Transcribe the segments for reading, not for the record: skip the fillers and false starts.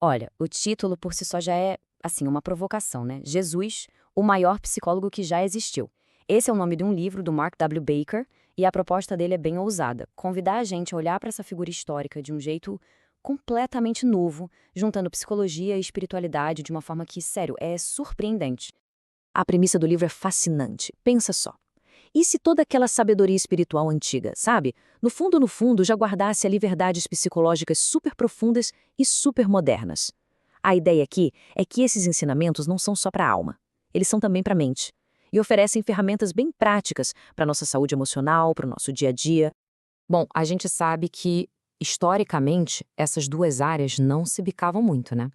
Olha, o título por si só já é, assim, uma provocação, né? Jesus, o maior psicólogo que já existiu. Esse é o nome de um livro do Mark W. Baker e a proposta dele é bem ousada. Convidar a gente a olhar para essa figura histórica de um jeito completamente novo, juntando psicologia e espiritualidade de uma forma que, sério, é surpreendente. A premissa do livro é fascinante. Pensa só. E se toda aquela sabedoria espiritual antiga, sabe? No fundo, já guardasse ali verdades psicológicas super profundas e super modernas. A ideia aqui é que esses ensinamentos não são só para a alma. Eles são também para a mente. E oferecem ferramentas bem práticas para a nossa saúde emocional, para o nosso dia a dia. Bom, a gente sabe que, historicamente, essas duas áreas não se bicavam muito, né?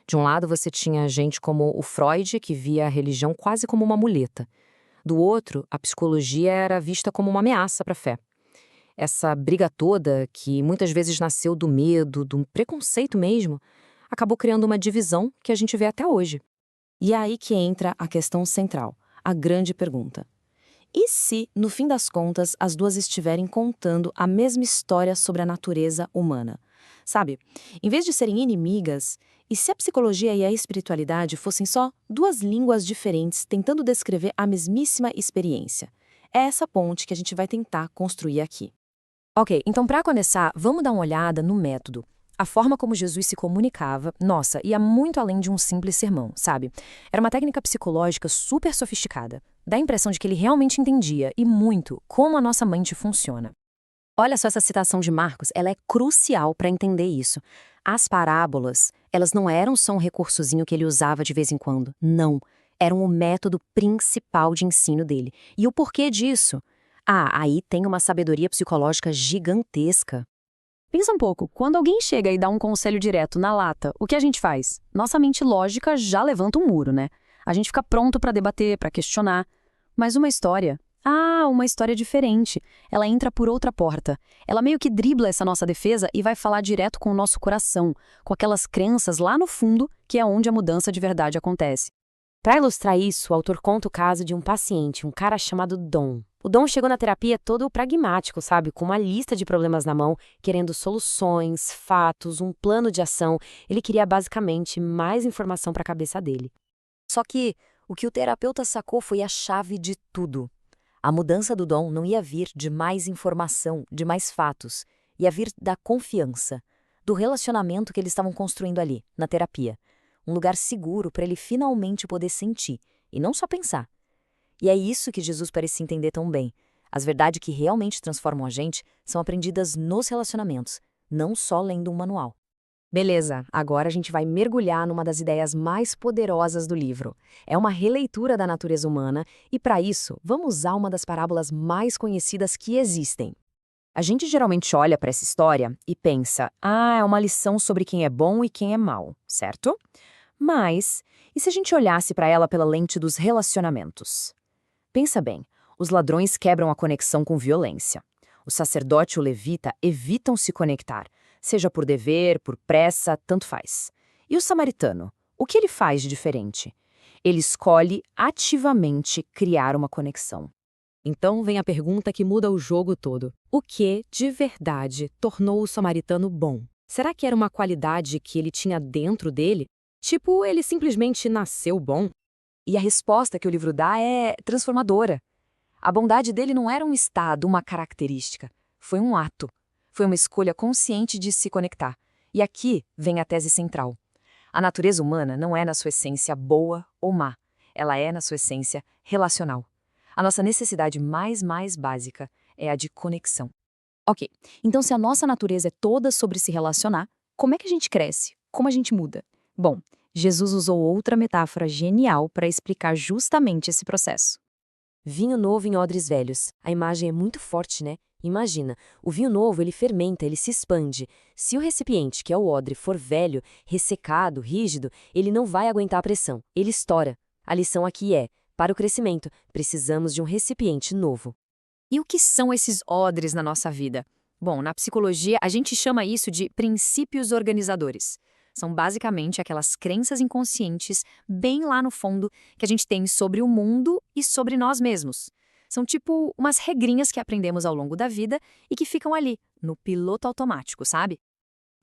De um lado, você tinha gente como o Freud, que via a religião quase como uma muleta. Do outro, a psicologia era vista como uma ameaça para a fé. Essa briga toda, que muitas vezes nasceu do medo, do preconceito mesmo, acabou criando uma divisão que a gente vê até hoje. E é aí que entra a questão central, a grande pergunta. E se, no fim das contas, as duas estiverem contando a mesma história sobre a natureza humana? Sabe, em vez de serem inimigas, e se a psicologia e a espiritualidade fossem só duas línguas diferentes tentando descrever a mesmíssima experiência? É essa ponte que a gente vai tentar construir aqui. Ok, então para começar, vamos dar uma olhada no método. A forma como Jesus se comunicava, nossa, ia muito além de um simples sermão, sabe? Era uma técnica psicológica super sofisticada. Dá a impressão de que ele realmente entendia, e muito, como a nossa mente funciona. Olha só essa citação de Marcos, ela é crucial para entender isso. As parábolas, elas não eram só um recursozinho que ele usava de vez em quando. Não, eram o método principal de ensino dele. E o porquê disso? Ah, aí tem uma sabedoria psicológica gigantesca. Pensa um pouco, quando alguém chega e dá um conselho direto na lata, o que a gente faz? Nossa mente lógica já levanta um muro, né? A gente fica pronto para debater, para questionar. Mas uma história? Ah, uma história diferente. Ela entra por outra porta. Ela meio que dribla essa nossa defesa e vai falar direto com o nosso coração, com aquelas crenças lá no fundo, que é onde a mudança de verdade acontece. Para ilustrar isso, o autor conta o caso de um paciente, um cara chamado Dom. O Dom chegou na terapia todo pragmático, sabe? Com uma lista de problemas na mão, querendo soluções, fatos, um plano de ação. Ele queria basicamente mais informação para a cabeça dele. Só que o que o terapeuta sacou foi a chave de tudo. A mudança do Dom não ia vir de mais informação, de mais fatos. Ia vir da confiança, do relacionamento que eles estavam construindo ali, na terapia. Um lugar seguro para ele finalmente poder sentir, e não só pensar. E é isso que Jesus parecia entender tão bem. As verdades que realmente transformam a gente são aprendidas nos relacionamentos, não só lendo um manual. Beleza, agora a gente vai mergulhar numa das ideias mais poderosas do livro. É uma releitura da natureza humana e, para isso, vamos usar uma das parábolas mais conhecidas que existem. A gente geralmente olha para essa história e pensa, é uma lição sobre quem é bom e quem é mau, certo? Mas, e se a gente olhasse para ela pela lente dos relacionamentos? Pensa bem, os ladrões quebram a conexão com violência. O sacerdote e o levita evitam se conectar, seja por dever, por pressa, tanto faz. E o samaritano? O que ele faz de diferente? Ele escolhe ativamente criar uma conexão. Então vem a pergunta que muda o jogo todo. O que, de verdade, tornou o samaritano bom? Será que era uma qualidade que ele tinha dentro dele? Tipo, ele simplesmente nasceu bom? E a resposta que o livro dá é transformadora. A bondade dele não era um estado, uma característica. Foi um ato. Foi uma escolha consciente de se conectar. E aqui vem a tese central. A natureza humana não é, na sua essência, boa ou má. Ela é, na sua essência, relacional. A nossa necessidade mais básica é a de conexão. Ok, então se a nossa natureza é toda sobre se relacionar, como é que a gente cresce? Como a gente muda? Bom, Jesus usou outra metáfora genial para explicar justamente esse processo. Vinho novo em odres velhos. A imagem é muito forte, né? Imagina, o vinho novo ele fermenta, ele se expande. Se o recipiente, que é o odre, for velho, ressecado, rígido, ele não vai aguentar a pressão, ele estoura. A lição aqui é, para o crescimento, precisamos de um recipiente novo. E o que são esses odres na nossa vida? Bom, na psicologia, a gente chama isso de princípios organizadores. São basicamente aquelas crenças inconscientes, bem lá no fundo, que a gente tem sobre o mundo e sobre nós mesmos. São tipo umas regrinhas que aprendemos ao longo da vida e que ficam ali, no piloto automático, sabe?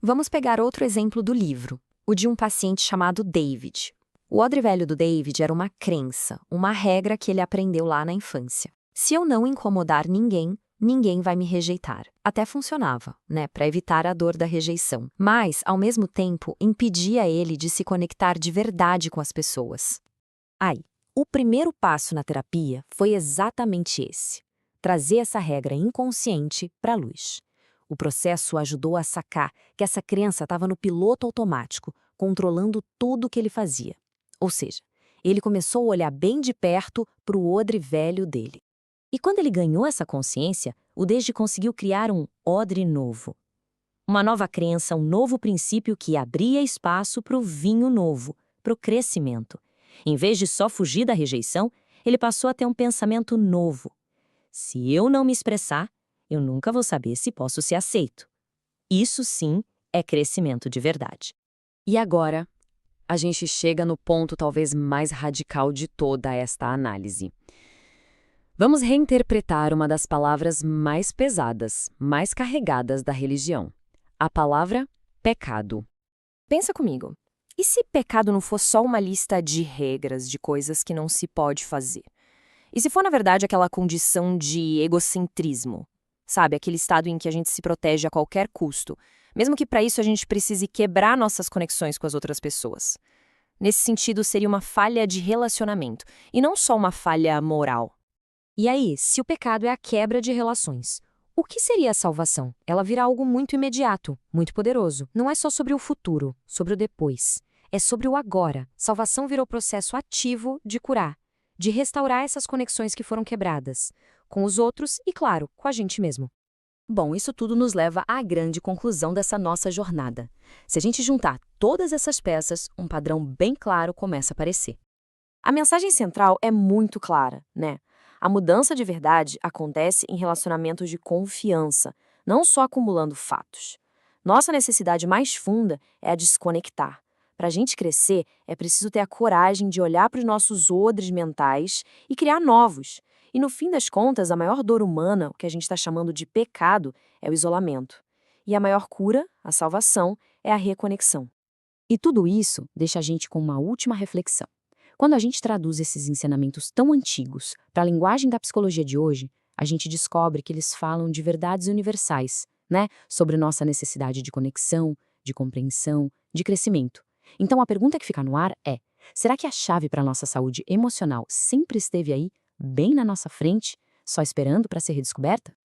Vamos pegar outro exemplo do livro. o de um paciente chamado David. O odre velho do David era uma crença, uma regra que ele aprendeu lá na infância. Se eu não incomodar ninguém, ninguém vai me rejeitar. Até funcionava, né, para evitar a dor da rejeição. Mas, ao mesmo tempo, impedia ele de se conectar de verdade com as pessoas. Aí, o primeiro passo na terapia foi exatamente esse: trazer essa regra inconsciente para a luz. O processo ajudou a sacar que essa crença estava no piloto automático, controlando tudo o que ele fazia. Ou seja, ele começou a olhar bem de perto para o odre velho dele. E quando ele ganhou essa consciência, o Desde conseguiu criar um odre novo. Uma nova crença, um novo princípio que abria espaço para o vinho novo, para o crescimento. Em vez de só fugir da rejeição, ele passou a ter um pensamento novo. Se eu não me expressar, eu nunca vou saber se posso ser aceito. Isso sim é crescimento de verdade. E agora, a gente chega no ponto talvez mais radical de toda esta análise. Vamos reinterpretar uma das palavras mais pesadas, mais carregadas da religião. A palavra pecado. Pensa comigo. E se pecado não for só uma lista de regras, de coisas que não se pode fazer? E se for, na verdade, aquela condição de egocentrismo? Sabe, aquele estado em que a gente se protege a qualquer custo, mesmo que para isso a gente precise quebrar nossas conexões com as outras pessoas. Nesse sentido, seria uma falha de relacionamento, e não só uma falha moral. E aí, se o pecado é a quebra de relações, o que seria a salvação? Ela virá algo muito imediato, muito poderoso. Não é só sobre o futuro, sobre o depois. É sobre o agora. Salvação virou processo ativo de curar, de restaurar essas conexões que foram quebradas, com os outros e, claro, com a gente mesmo. Bom, isso tudo nos leva à grande conclusão dessa nossa jornada. Se a gente juntar todas essas peças, um padrão bem claro começa a aparecer. A mensagem central é muito clara, né? A mudança de verdade acontece em relacionamentos de confiança, não só acumulando fatos. Nossa necessidade mais funda é a de se conectar. Para a gente crescer, é preciso ter a coragem de olhar para os nossos odres mentais e criar novos. E no fim das contas, a maior dor humana, o que a gente está chamando de pecado, é o isolamento. E a maior cura, a salvação, é a reconexão. E tudo isso deixa a gente com uma última reflexão. Quando a gente traduz esses ensinamentos tão antigos para a linguagem da psicologia de hoje, a gente descobre que eles falam de verdades universais, né? Sobre nossa necessidade de conexão, de compreensão, de crescimento. Então a pergunta que fica no ar é: será que a chave para a nossa saúde emocional sempre esteve aí, bem na nossa frente, só esperando para ser redescoberta?